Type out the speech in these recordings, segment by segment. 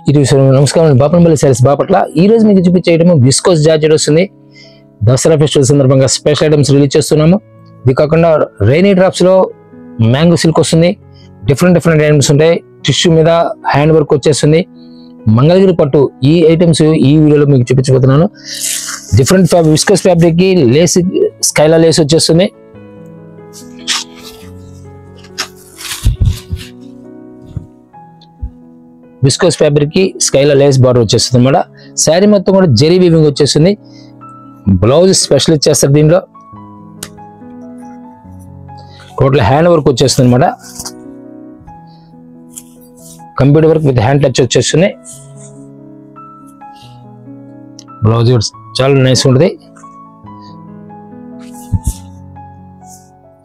ఇది నమస్కారం బాపనపల్లి సారీస్ బాపట్ల. ఈ రోజు మీకు చూపించే ఐటమ్ విస్కోస్ జార్జెట్ వస్తుంది. దసరా ఫెస్టివల్ సందర్భంగా స్పెషల్ ఐటమ్స్ రిలీజ్ చేస్తున్నాము. ఇది కాకుండా రైనీ డ్రాప్స్ లో మ్యాంగో సిల్క్ వస్తుంది. డిఫరెంట్ ఐటమ్స్ ఉంటాయి. టిష్యూ మీద హ్యాండ్ వర్క్ వచ్చేస్తుంది. మంగళగిరి పట్టు ఈ ఐటమ్స్ ఈ వీడియోలో మీకు చూపించబోతున్నాను. డిఫరెంట్ విస్కోస్ ఫ్యాబ్రిక్ కి లేస్ స్కైలా లేస్ వచ్చేస్తుంది. విస్కోస్ ఫ్యాబ్రిక్ కి స్కైలా లేస్ బార్డర్ వచ్చేస్తుంది అన్నమాట. శారీ మొత్తం కూడా జెరీ వీవింగ్ వచ్చేస్తుంది. బ్లౌజ్ స్పెషల్ ఇచ్చేస్తారు. దీనిలో టోటల్ హ్యాండ్ వర్క్ వచ్చేస్తుంది అనమాట. Computer work with hand touch వచ్చేస్తుంది. బ్లౌజ్ చాలా నైస్ ఉంటుంది.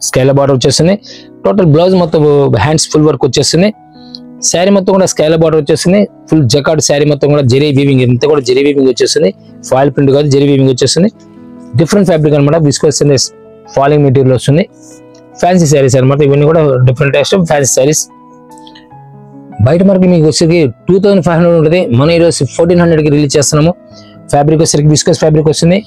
స్కైలా బార్డర్ వచ్చేస్తుంది. టోటల్ బ్లౌజ్ మొత్తం హ్యాండ్స్ ఫుల్ వర్క్ వచ్చేస్తుంది. శారీ మొత్తం కూడా స్కైలా బార్డర్ వచ్చేస్తుంది. ఫుల్ జకార్డ్ శారీ మొత్తం కూడా జెరీ వీవింగ్, ఇంత కూడా జెరీ వీవింగ్ వచ్చేస్తుంది. ఫాయిల్ ప్రింట్ కాదు, జెరీ వీవింగ్ వచ్చేస్తుంది. డిఫరెంట్ ఫ్యాబ్రిక్ అనమాట. విస్కోస్ ఫాలింగ్ మెటీరియల్ వస్తుంది. ఫ్యాన్సీ శారీస్ అనమాట. ఇవన్నీ కూడా different types of fancy saris. బయట మనకి మీకు వచ్చేసరికి 2500 ఉంటుంది. మనం ఈరోజు 1400కి రిలీజ్ చేస్తున్నాము. ఫ్యాబ్రిక్ వచ్చేసరికి విస్కోస్ ఫ్యాబ్రిక్ వస్తుంది.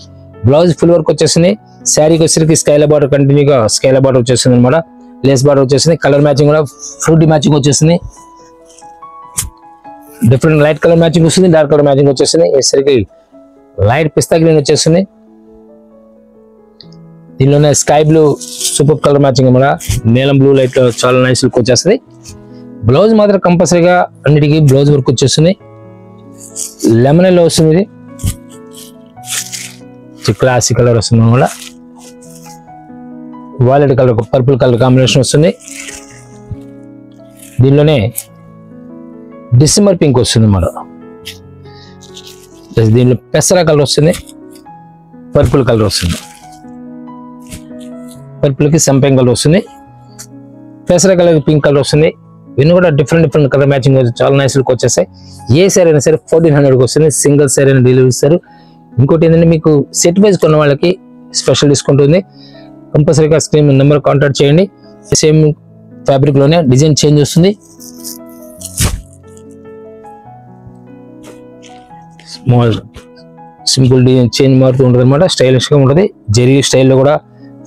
బ్లౌజ్ ఫుల్ వర్క్ వచ్చేస్తుంది. శారీకి వచ్చేసరికి స్కైలా బార్డర్ కంటిన్యూగా స్కైలా బార్డర్ వచ్చేస్తుంది అనమాట. లేస్ బార్డర్ వచ్చేస్తుంది. కలర్ మ్యాచింగ్ కూడా ఫ్రూటీ మ్యాచింగ్ వచ్చేస్తుంది. డిఫరెంట్ లైట్ కలర్ మ్యాచింగ్ వస్తుంది, డార్క్ కలర్ మ్యాచింగ్ వచ్చేస్తుంది. వచ్చేసరికి లైట్ పిస్తా గ్రీన్ వచ్చేస్తుంది. దీనిలోనే sky blue super colour matching అన్నమాట. నీలం బ్లూ లైట్ లో చాలా నైస్ లుక్ వచ్చేస్తుంది. బ్లౌజ్ మాత్రం కంపల్సరీగా అన్నిటికీ బ్లౌజ్ వర్క్ వచ్చేస్తుంది. లెమన్ ఎల్లో వస్తుంది. ఇది క్లాసిక్ కలర్ వస్తుంది అన్నమాట. Wallet colour purple colour combination వస్తుంది. దీనిలోనే డిసెంబర్ పింక్ వస్తుంది అన్నమాట. దీనిలో పెసరా కలర్ వస్తుంది. పర్పుల్ కలర్ వస్తుంది. పర్పుల్ కి సంపెంగ్ కలర్ వస్తుంది. పెసరా కలర్ పింక్ కలర్ వస్తుంది. ఇవన్నీ కూడా డిఫరెంట్ కలర్ మ్యాచింగ్ చాలా నైస్ లుక్ వచ్చేస్తాయి. ఏ సారీ అయినా సరే 1400కి వస్తుంది. సింగిల్ సారీ అయినా డెలివరీ ఇస్తారు. ఇంకోటి ఏంటంటే మీకు సెట్ వైజ్ కొన్న వాళ్ళకి స్పెషల్ డిస్కౌంట్ ఉంది. కంపల్సరీగా స్క్రీన్ నెంబర్ కాంటాక్ట్ చేయండి. సేమ్ ఫ్యాబ్రిక్ లోనే డిజైన్ చేంజ్ వస్తుంది. స్మాల్ సింపుల్ డిజైన్ చేంజ్ మారుతూ ఉంటుంది అనమాట. స్టైలిష్ గా ఉంటుంది. జెరీ స్టైల్లో కూడా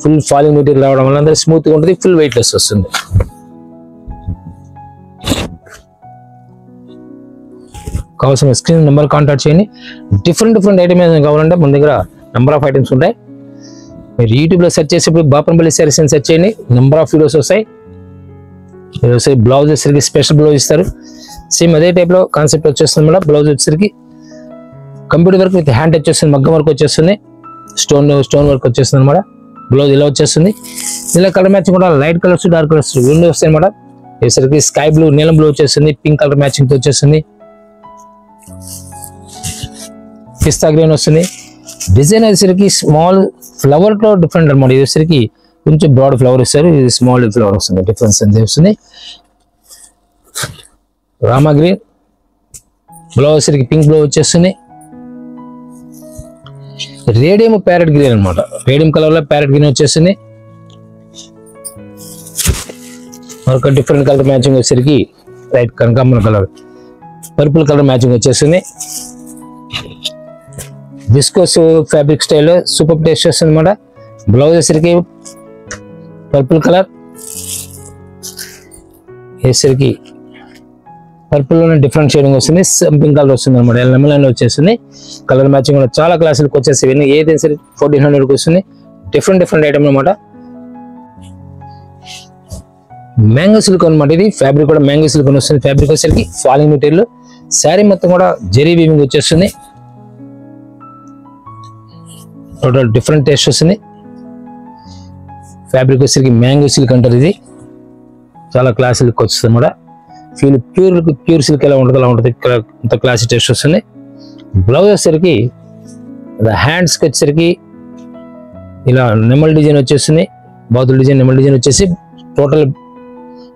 ఫుల్ ఫాలింగ్ మెటీరియల్ రావడం వల్ల స్మూత్ గా ఉంటుంది. ఫుల్ వెయిట్ లెస్ వస్తుంది. కావాల్సిన స్క్రీన్ నెంబర్ కాంటాక్ట్ చేయండి. డిఫరెంట్ ఐటమ్ ఏదైనా కావాలంటే మన దగ్గర నెంబర్ ఆఫ్ ఐటమ్స్ ఉంటాయి. మీరు యూట్యూబ్ లో సెర్చ్ చేసేప్పుడు బాపనపల్లి శారీస్ అని సెర్చ్ చేయండి. నెంబర్ ఆఫ్ వీడియోస్ వస్తాయి. బ్లౌజ్ వచ్చేసరికి స్పెషల్ బ్లౌజ్ ఇస్తారు. సేమ్ అదే టైప్ లో కాన్సెప్ట్ వచ్చేస్తుంది మేడం. బ్లౌజ్ వచ్చేసరికి computer work with hand touch వచ్చేస్తుంది. మగ్గం వర్క్ వచ్చేస్తుంది. స్టోన్ వర్క్ వచ్చేస్తుంది అనమాట. బ్లౌజ్ ఇలా వచ్చేస్తుంది. ఇలా కలర్ మ్యాచింగ్ కూడా లైట్ కలర్స్ డార్క్ కలర్స్ రెండు వస్తాయి అనమాట. వచ్చేసరికి స్కై బ్లూ నీలం బ్లూ వచ్చేస్తుంది. పింక్ కలర్ మ్యాచింగ్ తో వచ్చేస్తుంది. పిస్తా గ్రీన్ వస్తుంది. డిజైన్ వచ్చేసరికి స్మాల్ ఫ్లవర్ లో డిఫరెంట్ అనమాట. ఇది వచ్చేసరికి కొంచెం బ్రాడ్ ఫ్లవర్ ఇస్తారు. ఇది స్మాల్ ఫ్లవర్ వస్తుంది. డిఫరెన్స్ అనేది వస్తుంది. రామా గ్రీన్ బ్లౌజ్ వచ్చేసరికి పింక్ బ్లౌజ్ వచ్చేస్తుంది. రేడియం ప్యారెట్ గ్రీన్ అనమాట. రేడియం కలర్ లో ప్యారెట్ గ్రీన్ వచ్చేస్తుంది. మరొక డిఫరెంట్ కలర్ మ్యాచింగ్ వచ్చేసరికి లైట్ కనకాంబరం కలర్ పర్పుల్ కలర్ మ్యాచింగ్ వచ్చేస్తుంది. విస్కోస్ ఫ్యాబ్రిక్ స్టైల్లో సూపర్ టేస్ట్ వస్తుంది అనమాట. బ్లౌజ్ వచ్చేసరికి పర్పుల్ కలర్, వేసరికి పర్పుల్ లోనే డిఫరెంట్ షేడింగ్ వస్తుంది. పింక్ కలర్ వస్తుంది అనమాట. లెమన్ లైన్ వచ్చేస్తుంది. కలర్ మ్యాచింగ్ కూడా చాలా క్లాసులకు వచ్చేసి ఏదైనా సరే 1400కి వస్తుంది. డిఫరెంట్ ఐటమ్ అనమాట. మ్యాంగో సిల్క్ అనమాట. ఇది ఫ్యాబ్రిక్ కూడా మ్యాంగో సిల్క్ వస్తుంది. ఫ్యాబ్రిక్ వచ్చేసరికి ఫాలింగ్ మెటీరియల్. శారీ మొత్తం కూడా జెరీ వీవింగ్ వచ్చేస్తుంది. టోటల్ డిఫరెంట్ టేస్ట్ వస్తుంది. ఫ్యాబ్రిక్ వచ్చేసరికి మ్యాంగో సిల్క్ అంటారు. ఇది చాలా క్లాస్ లుక్ వస్తుంది అనమాట. ప్యూర్ సిల్క్ ఎలా ఉంటుంది అలా ఉంటుంది. ఇంత క్లాసీ టేస్ట్ వస్తుంది. బ్లౌజ్ వచ్చేసరికి హ్యాండ్స్కి వచ్చేసరికి ఇలా నెమల్ డిజైన్ వచ్చేస్తుంది. బాతుల డిజైన్ నెమల్ డిజైన్ వచ్చేసి టోటల్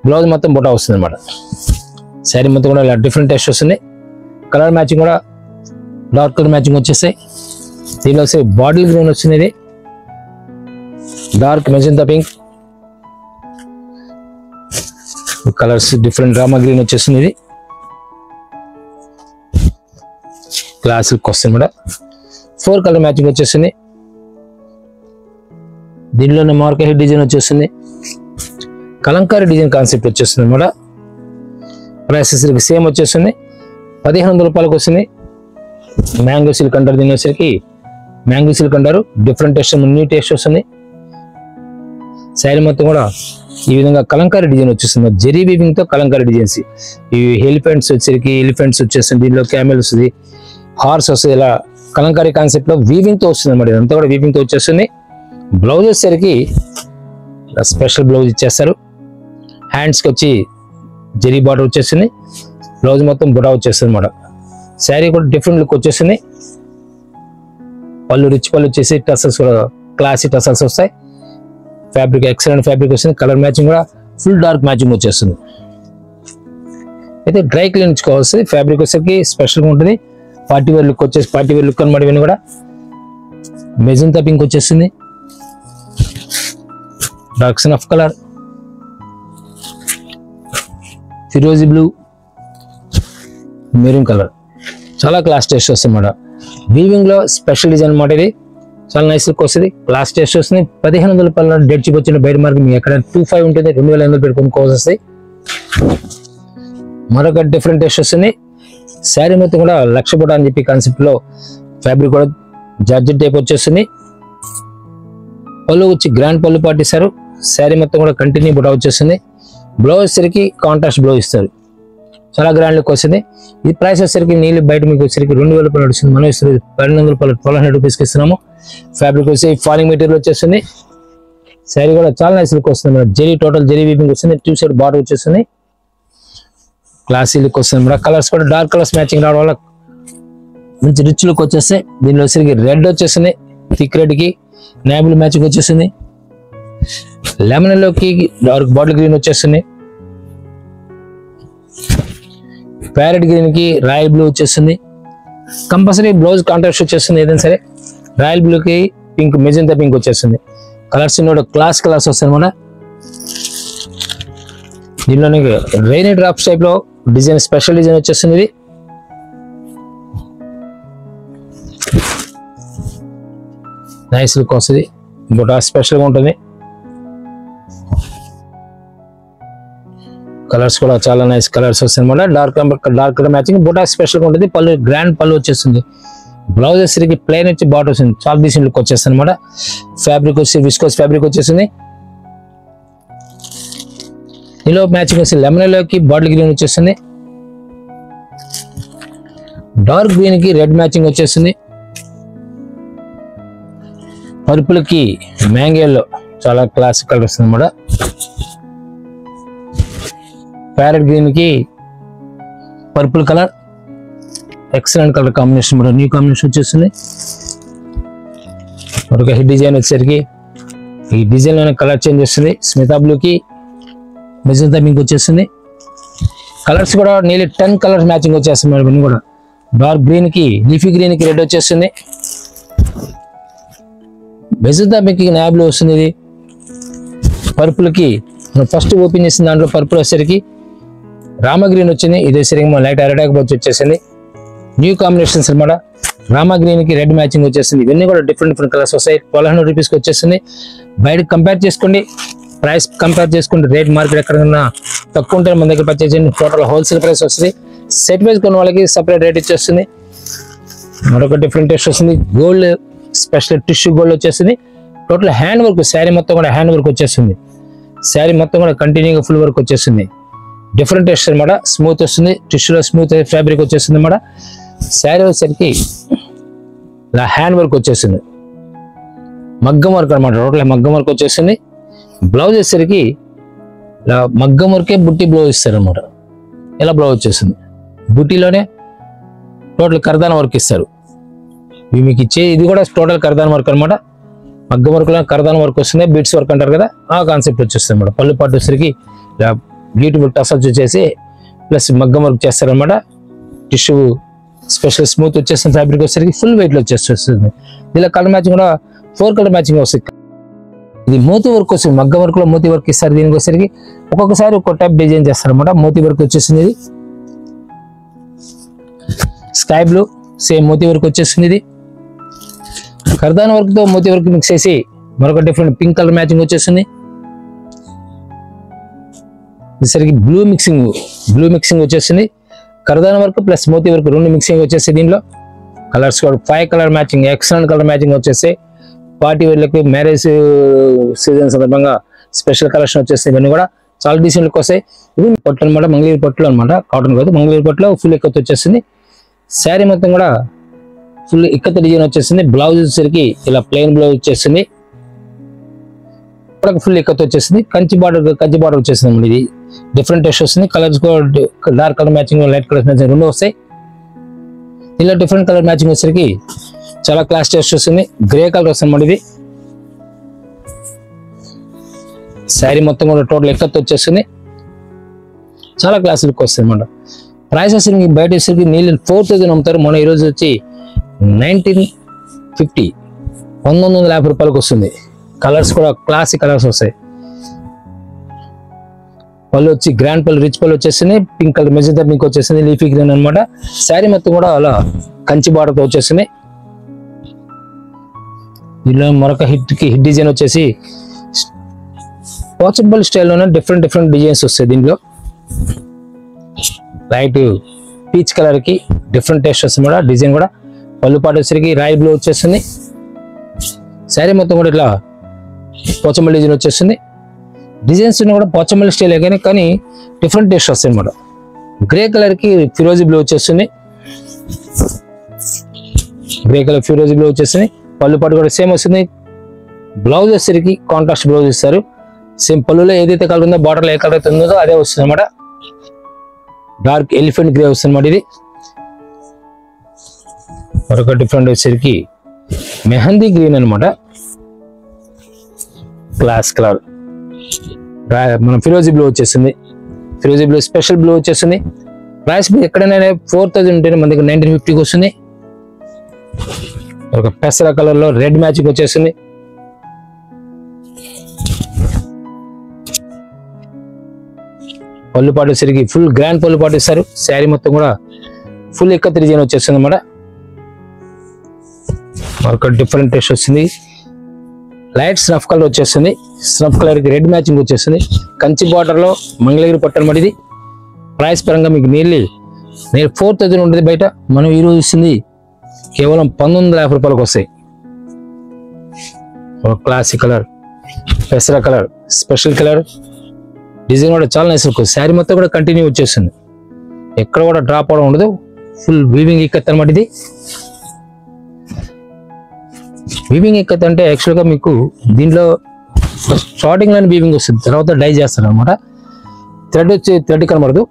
బ్లౌజ్ మొత్తం బొటా వస్తుంది అనమాట. శారీ మొత్తం కూడా ఇలా డిఫరెంట్ టేస్ట్ వస్తుంది. కలర్ మ్యాచింగ్ కూడా డార్క్ కలర్ మ్యాచింగ్ వచ్చేస్తాయి. దీనిలో వచ్చి బాటిల్ గ్రీన్ వచ్చింది. ఇది dark magenta pink colours different Rama green వచ్చేస్తుంది. ఇది క్లాస్ లుక్ వస్తుంది మేడం. 4 కలర్ మ్యాచింగ్ వచ్చేసింది. దీనిలోనే మార్కెట్ డిజైన్ వచ్చేసింది. కలంకారీ డిజైన్ కాన్సెప్ట్ వచ్చేస్తుంది మేడం. ప్రైసెస్ సేమ్ వచ్చేస్తుంది. 1500 రూపాయలకు వస్తుంది. మ్యాంగో సిల్క్ అంటారు దీని వచ్చేసరికి. మ్యాంగో సిల్క్ అంటారు. డిఫరెంట్ టేస్ట్, న్యూ టేస్ట్ వస్తుంది. శారీ మొత్తం కూడా ఈ విధంగా కలంకారీ డిజైన్ వచ్చేస్తుంది. జెరీ వీవింగ్ తో కలంకారీ డిజైన్స్. ఈ ఎలిఫెంట్స్ వచ్చేస్తుంది. దీనిలో క్యామెల్ వస్తుంది, హార్స్ వస్తుంది. ఇలా కలంకారీ కాన్సెప్ట్ లో వీవింగ్ తో వస్తుంది అన్నమాట. ఇదంతా కూడా వీవింగ్ తో వచ్చేస్తుంది. బ్లౌజ్ వచ్చేసరికి స్పెషల్ బ్లౌజ్ ఇచ్చేస్తారు. హ్యాండ్స్ కి వచ్చి జెరీ బార్డర్ వచ్చేస్తుంది. బ్లౌజ్ మొత్తం బుటా వచ్చేస్తుంది అన్నమాట. శారీ కూడా డిఫరెంట్ లుక్ వచ్చేస్తుంది. పళ్ళు రిచ్ పళ్ళు వచ్చేసి టసల్స్ కూడా క్లాసీ టసల్స్ వస్తాయి. ఫ్యాబ్రిక్ ఎక్సలెంట్ ఫ్యాబ్రిక్ వస్తుంది. కలర్ మ్యాచింగ్ కూడా ఫుల్ డార్క్ మ్యాచింగ్ వచ్చేస్తుంది. అయితే డ్రై క్లీన్ ఇచ్చుకోవాల్సింది. ఫ్యాబ్రిక్ వచ్చేసరికి స్పెషల్గా ఉంటుంది. పార్టీ వేర్ లుక్ వచ్చేసి పార్టీ వేర్ లుక్ అనమాట. ఇవన్నీ కూడా మెజంతా పింక్ వచ్చేస్తుంది. డార్క్ సన్ ఆఫ్ కలర్, ఫిరోజీ బ్లూ, మెరూన్ కలర్. చాలా క్లాస్ టేస్ట్ వస్తుంది అన్నమాట. వీవింగ్ లో స్పెషల్ డిజైన్ అనమాట. ఇది చాలా నైస్ లుక్ వస్తుంది. క్లాస్ టేస్ట్ వస్తుంది. 1500 రూపాయల డెడ్ చిప్ వచ్చిన బయట మార్కెట్ మీకు ఎక్కడ 25 ఉంటుంది. 2500 పెట్టుకోవాల్సి వస్తాయి. మరొక డిఫరెంట్ టేస్ట్ వస్తుంది. శారీ మొత్తం కూడా లక్ష బుట్ట అని చెప్పి కాన్సెప్ట్ లో ఫ్యాబ్రిక్ కూడా జార్జెట్ టైప్ వచ్చేస్తుంది. పళ్ళు వచ్చి గ్రాండ్ పళ్ళు పాటిస్తారు. శారీ మొత్తం కూడా కంటిన్యూ బుట్ట వచ్చేస్తుంది. బ్లౌజ్ వచ్చేసరికి కాంట్రాస్ట్ బ్లౌజ్ ఇస్తారు. చాలా గ్రాండ్ లుక్ వస్తుంది. ఈ ప్రైస్ వచ్చేసరికి నీళ్ళు బయట మీకు వచ్చేసరికి 2000 రూపాయలు నడుస్తుంది. మనం ఇస్తుంది 1200 రూపాయలు, 1200 రూపీస్కి ఇస్తున్నాము. ఫ్యాబ్రిక్ వచ్చి ఫాలింగ్ మెటీరియల్ వచ్చేస్తుంది. శారీ కూడా చాలా నైస్ లుక్ వస్తుంది madam. Zari total zari weaving వస్తుంది. 2 సైడ్ బార్డర్ వచ్చేస్తుంది. క్లాసీ లుక్ వస్తుంది మేడం. కలర్స్ కూడా డార్క్ కలర్స్ మ్యాచింగ్ రావడం వల్ల మంచి రిచ్ లుక్ వచ్చేస్తాయి. దీనిలో వచ్చేసరికి రెడ్ వచ్చేస్తుంది. థిక్ రెడ్ కి నేబుల్ మ్యాచింగ్ వచ్చేస్తుంది. లెమన్ ఎల్లోకి డార్క్ బాటిల్ గ్రీన్ వచ్చేస్తుంది. ప్యారెట్ గ్రీన్ కి రాయల్ బ్లూ వచ్చేస్తుంది. కంపల్సరీ బ్లౌజ్ కాంట్రాస్ట్ వచ్చేస్తుంది. ఏదైనా సరే రాయల్ బ్లూ కి పింక్, మెజంతా పింక్ వచ్చేస్తుంది. కలర్స్ క్లాస్ కలర్స్ వస్తాయి మన. దీనిలోనే రైనీ డ్రాప్స్ టైప్ లో డిజైన్, స్పెషల్ డిజైన్ వచ్చేస్తుంది. ఇది నైస్ లుక్ వస్తుంది. బుటా స్పెషల్ గా ఉంటుంది. కలర్స్ కూడా చాలా నైస్ కలర్స్ వస్తాయి అనమాట. Dark colour matching. Buta special గా ఉంటుంది. పళ్ళు గ్రాండ్ పళ్ళు వచ్చేస్తుంది. బ్లౌజ్ వచ్చేసరికి ప్లెయిన్ వచ్చి బాటర్ వస్తుంది. చాలా డీసెంట్ లుక్ వచ్చేస్తుంది అనమాట. ఫ్యాబ్రిక్ వచ్చి విస్కోస్ ఫ్యాబ్రిక్ వచ్చేసింది. దీనిలో మ్యాచింగ్ వచ్చి లెమన్ ఎల్లోకి బాటిల్ గ్రీన్ వచ్చేస్తుంది. డార్క్ గ్రీన్ కి రెడ్ మ్యాచింగ్ వచ్చేస్తుంది. పర్పుల్ కి మ్యాంగో ఎల్లో చాలా క్లాసిక్ కలర్ వస్తుంది అనమాట. ప్యారెట్ గ్రీన్ కి purple colour excellent colour combination కూడా న్యూ కాంబినేషన్ వచ్చేస్తుంది. మరొక హెడ్ డిజైన్ వచ్చేసరికి ఈ డిజైన్ లోనే కలర్ చేంజ్ చేస్తుంది. స్మితా బ్లూ కి మెజంతా పింక్ వచ్చేస్తుంది. కలర్స్ కూడా నియర్లీ 10 కలర్స్ మ్యాచింగ్ వచ్చేస్తుంది. ఇవన్నీ కూడా డార్క్ గ్రీన్ కి లీఫీ గ్రీన్ కి రెడ్ వచ్చేస్తుంది. మెజంతా పింక్ కి నాయ్ బ్లూ వస్తుంది. ఇది పర్పుల్ కి ఫస్ట్ ఓపెన్ చేసిన దాంట్లో పర్పుల్ వచ్చేసరికి రామ గ్రీన్ వచ్చింది. ఇది వచ్చేసరికి లైట్ అరటాక్ వచ్చేసింది. న్యూ కాంబినేషన్స్ అనమాట. రామా గ్రీన్ కి రెడ్ మ్యాచింగ్ వచ్చేసింది. ఇవన్నీ కూడా డిఫరెంట్ కలర్స్ వస్తాయి. 1200 రూపీస్కి వచ్చేసింది. బయట కంపేర్ చేసుకోండి, ప్రైస్ కంపేర్ చేసుకోండి. రేట్ మార్కెట్ ఎక్కడన్నా తక్కువ ఉంటే మన దగ్గర పర్చేజ్ చేయండి. టోటల్ హోల్సేల్ ప్రైస్ వస్తుంది. సెట్ వైజ్ కొన్న వాళ్ళకి సపరేట్ రేట్ ఇచ్చేస్తుంది. మరొక డిఫరెంట్ టేస్ట్ వస్తుంది. గోల్డ్ స్పెషల్ టిష్యూ గోల్డ్ వచ్చేసింది. టోటల్ హ్యాండ్ వర్క్, శారీ మొత్తం కూడా హ్యాండ్ వర్క్ వచ్చేస్తుంది. శారీ మొత్తం కూడా కంటిన్యూగా ఫుల్ వర్క్ వచ్చేస్తుంది. డిఫరెంట్ టేస్ట్ అనమాట. స్మూత్ వస్తుంది. టిష్యూలో స్మూత్ ఫ్యాబ్రిక్ వచ్చేస్తుంది అనమాట. శారీ వచ్చేసరికి ఇలా హ్యాండ్ వర్క్ వచ్చేసింది. మగ్గం వర్క్ అనమాట. టోటల్ మగ్గం వర్క్ వచ్చేసింది. బ్లౌజ్ వచ్చేసరికి ఇలా మగ్గం వర్కే బుట్టి బ్లౌజ్ ఇస్తారు అనమాట. ఇలా బ్లౌజ్ వచ్చేసింది. బుట్టిలోనే టోటల్ కర్దాన వర్క్ ఇస్తారు. ఇవి మీకు ఇచ్చే ఇది కూడా టోటల్ కర్దాన వర్క్ అనమాట. మగ్గం వర్క్ లో కర్దాన వర్క్ వస్తుంది. బీట్స్ వర్క్ అంటారు కదా, ఆ కాన్సెప్ట్ వచ్చేస్తుంది అనమాట. పళ్ళు పాటు వచ్చేసరికి ఇలా బ్యూటిఫుల్ టసల్స్ వచ్చేసి ప్లస్ మగ్గం వర్క్ చేస్తారనమాట. టిష్యూ స్పెషల్ స్మూత్ వచ్చేస్తుంది. ఫ్యాబ్రిక్ వచ్చేసరికి ఫుల్ వెయిట్ లో వచ్చేస్తుంది. ఇలా కలర్ మ్యాచింగ్ కూడా 4 కలర్ మ్యాచింగ్ వస్తుంది. ఇది మోతీ వర్క్ వస్తుంది. మగ్గం వర్క్ లో మోతీ వర్క్ ఇస్తారు. దీనికి వచ్చేసరికి ఒక్కొక్కసారి ఒక్కొక్క టైప్ డిజైన్ చేస్తారనమాట. మోతీ వర్క్ వచ్చేసింది. ఇది sky blue same moti work వచ్చేసింది. ఇది కర్దానా వర్క్ తో మోతీ వర్క్ మిక్స్ చేసి మరొక డిఫరెంట్ పింక్ కలర్ మ్యాచింగ్ వచ్చేసింది. సరికి బ్లూ మిక్సింగ్ వచ్చేసింది. కర్దానా వర్క్ ప్లస్ మోతీ వర్క్ రెండు మిక్సింగ్ వచ్చేసి దీంట్లో కలర్స్ కూడా 5 colour matching, excellent colour matching వచ్చేసి పార్టీ వేర్లకి మ్యారేజ్ సీజన్ సందర్భంగా స్పెషల్ కలెక్షన్ వచ్చేసి ఇవన్నీ కూడా చాలా డీసెంట్ లుక్ వస్తాయి. ఇది పట్టు అనమాట, మంగళగిరి పట్టులో అనమాట, కాటన్ కాదు, మంగళగిరి పట్టులో ఫుల్ ఇక్కత్ వచ్చేసింది. శారీ మొత్తం కూడా ఫుల్ ఇక్కత్ డిజైన్ వచ్చేసింది. బ్లౌజ్ వచ్చేసరికి ఇలా ప్లెయిన్ బ్లౌజ్ వచ్చేసింది, ఫుల్ ఇక్కత్ వచ్చేసింది. కంచి బార్డర్ వచ్చేసింది. ఇది డిఫరెంట్ టెస్ట్ వస్తుంది. కలర్స్ కూడా dark colour matching, light colour matching రెండు వస్తాయి. ఇలా డిఫరెంట్ కలర్ మ్యాచింగ్ వచ్చేసరికి చాలా క్లాస్ టెస్ట్ వస్తుంది. గ్రే కలర్ వస్తుంది. ఇది శారీ మొత్తం కూడా టోటల్ ఎక్కత్ వచ్చేస్తుంది. చాలా క్లాస్ లుక్ వస్తుంది అనమాట. ప్రైస్ వచ్చి బయట వచ్చేసరికి నీళ్ళు 4000 అమ్ముతారు. మన ఈరోజు వచ్చి 1950 1950 రూపాయలకు వస్తుంది. కలర్స్ కూడా క్లాసిక్ కలర్స్ వస్తాయి. పళ్ళు వచ్చి గ్రాండ్ పళ్ళు, రిచ్ పళ్ళు వచ్చేసింది. పింక్ కలర్ మెజెంటా పింక్ వచ్చేసింది, లీఫీ గ్రీన్ అనమాట. శారీ మొత్తం కూడా అలా కంచి బార్డర్తో వచ్చేసింది. దీనిలో మరొక హిట్ డిజైన్ వచ్చేసి పోచబుల్ స్టైల్లోనే డిఫరెంట్ డిజైన్స్ వస్తాయి. దీంట్లో లైట్ పీచ్ కలర్ కి డిఫరెంట్ టేస్ట్ వస్తుంది కూడా. డిజైన్ కూడా పళ్ళు పాటు వచ్చేసరికి రాయల్ బ్లూ వచ్చేస్తుంది. శారీ మొత్తం కూడా ఇట్లా పోచంపల్లి డిజైన్ వచ్చేస్తుంది. డిజైన్స్ కూడా పోచంపల్లి స్టైల్ కానీ డిఫరెంట్ టేస్ట్ వస్తాయి అనమాట. గ్రే కలర్ కి ఫిరోజీ బ్లూ వచ్చేస్తుంది. గ్రే కలర్ ఫిరోజీ బ్లూ వచ్చేస్తుంది. పళ్ళు పాటు కూడా సేమ్ వస్తుంది. బ్లౌజ్ వచ్చేసరికి కాంట్రాస్ట్ బ్లౌజ్ ఇస్తారు. సేమ్ పళ్ళులో ఏదైతే కలర్ ఉందో, బార్డర్లో ఏ కలర్ అయితే ఉందో అదే వస్తుంది అనమాట. డార్క్ ఎలిఫెంట్ గ్రే వస్తుంది అనమాట. ఇది మరొక డిఫరెంట్ వచ్చేసరికి మెహందీ గ్రీన్ అనమాట. క్లాస్ కలర్ మన ఫిరోజీ బ్లూ వచ్చేసింది. ఫిరోజీ బ్లూ స్పెషల్ బ్లూ వచ్చేసింది. ప్రైస్ ఎక్కడైనా 4000 ఉంటే మనకి 1950కి వస్తుంది. ఒక పెసర కలర్ లో రెడ్ మ్యాచింగ్ వచ్చేసింది. పళ్ళు పాటు సరికి ఫుల్ గ్రాండ్ పళ్ళు పాటు ఇస్తారు. శారీ మొత్తం కూడా ఫుల్ ఇక్కత్ డిజైన్ వచ్చేస్తుంది అన్నమాట. మరొక డిఫరెంట్ టేస్ట్ వస్తుంది. లైట్ స్నఫ్ కలర్ వచ్చేస్తుంది. స్నఫ్ కలర్ కి రెడ్ మ్యాచింగ్ వచ్చేస్తుంది. కంచి బార్డర్ లో మంగళగిరి పట్టు అన్నమాట. ఇది ప్రైస్ పరంగా మీకు నియర్లీ 4000 ఉంటుంది బయట. మనం ఈ రోజు ఇస్తుంది కేవలం 1950 రూపాయలకు వస్తాయి. క్లాసిక్ కలర్, పెసర కలర్, స్పెషల్ కలర్ డిజైన్ కూడా చాలా నైస్ ఉంటుంది. శారీ మొత్తం కూడా కంటిన్యూ వచ్చేస్తుంది. ఎక్కడ కూడా డ్రాప్ అవడం ఉండదు. ఫుల్ వీవింగ్ ఇక్కత్ అనమాట. ఇది వీవింగ్ ఇక్కత్ అంటే యాక్చువల్గా మీకు దీంట్లో స్టార్టింగ్ లోనే వీవింగ్ వస్తుంది, తర్వాత డై చేస్తారు అనమాట. థ్రెడ్ వచ్చి థ్రెడ్ కనబడదు.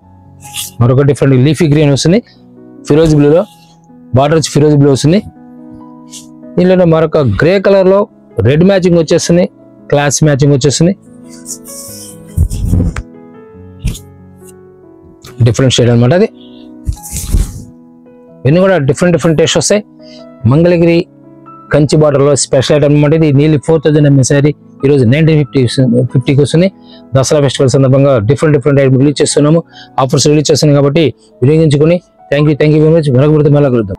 మరొక డిఫరెంట్ లీఫీ గ్రీన్ వస్తుంది. ఫిరోజీ బ్లూలో బార్డర్ వచ్చి ఫిరోజీ బ్లూ వస్తుంది. దీనిలో మరొక గ్రే కలర్ లో రెడ్ మ్యాచింగ్ వచ్చేస్తుంది. క్లాస్ మ్యాచింగ్ వచ్చేస్తుంది. డిఫరెంట్ షేడ్ అనమాట. అది ఇవన్నీ కూడా డిఫరెంట్ టేస్ట్ వస్తాయి. మంగళగిరి కంచి బార్డర్ లో స్పెషల్ ఐటమ్ అనమాట. ఇది నియర్లీ 4000 ఎంఎస్ శారీ ఈరోజు 1950కి వస్తుంది. దసరా ఫెస్టివల్ సందర్భంగా డిఫరెంట్ ఐటమ్ రిలీజ్ చేస్తున్నాము. ఆఫర్స్ రిలీజ్ చేస్తున్నాం కాబట్టి వినియోగించుకొని థ్యాంక్ యూ వెరీ మచ్. మరొక మళ్ళీ కలుద్దాం.